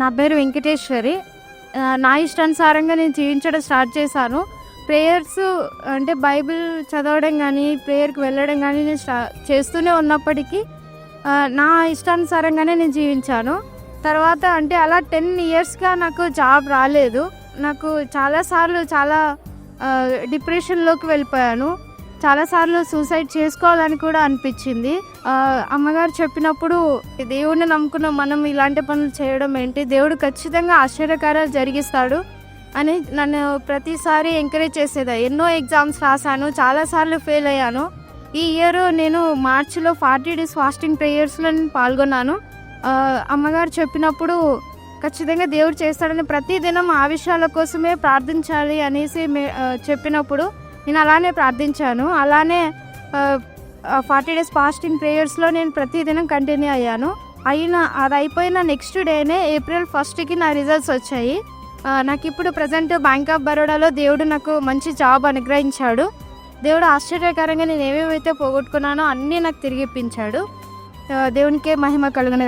నా పేరు వెంకటేశ్వరి. నా ఇష్టానుసారంగా నేను జీవించడం స్టార్ట్ చేశాను. ప్రేయర్స్ అంటే బైబిల్ చదవడం కానీ, ప్రేయర్కి వెళ్ళడం కానీ నేను చేస్తూనే ఉన్నప్పటికీ నా ఇష్టానుసారంగానే నేను జీవించాను. తర్వాత అంటే అలా 10 ఇయర్స్గా నాకు జాబ్ రాలేదు. నాకు చాలాసార్లు చాలా డిప్రెషన్లోకి వెళ్ళిపోయాను. చాలాసార్లు సూసైడ్ చేసుకోవాలని కూడా అనిపించింది. అమ్మగారు చెప్పినప్పుడు దేవుడిని నమ్ముకున్న మనం ఇలాంటి పనులు చేయడం ఏంటి, దేవుడు ఖచ్చితంగా ఆశ్చర్యకార్యాలు జరిగిస్తాడు అని నన్ను ప్రతిసారి ఎంకరేజ్ చేసేది. ఎన్నో ఎగ్జామ్స్ రాశాను, చాలాసార్లు ఫెయిల్ అయ్యాను. ఈ ఇయర్ నేను మార్చిలో 40 days ఫాస్టింగ్ ప్రేయర్స్లో నేను పాల్గొన్నాను. అమ్మగారు చెప్పినప్పుడు ఖచ్చితంగా దేవుడు చేస్తాడని ప్రతిదినం ఆ విషయాల కోసమే ప్రార్థించాలి అనేసి చెప్పినప్పుడు నేను అలానే ప్రార్థించాను. అలానే 40 days ఫాస్టింగ్ ప్రేయర్స్లో నేను ప్రతిదినం కంటిన్యూ అయ్యాను. అది అయిపోయిన నెక్స్ట్ డేనే April 1st నా రిజల్ట్స్ వచ్చాయి. నాకు ఇప్పుడు ప్రజెంట్ బ్యాంక్ ఆఫ్ బరోడాలో దేవుడు నాకు మంచి జాబ్ అనుగ్రహించాడు. దేవుడు ఆశ్చర్యకరంగా నేను ఏవేవైతే పోగొట్టుకున్నానో అన్నీ నాకు తిరిగి ఇప్పించాడు. దేవునికే మహిమ కలుగును.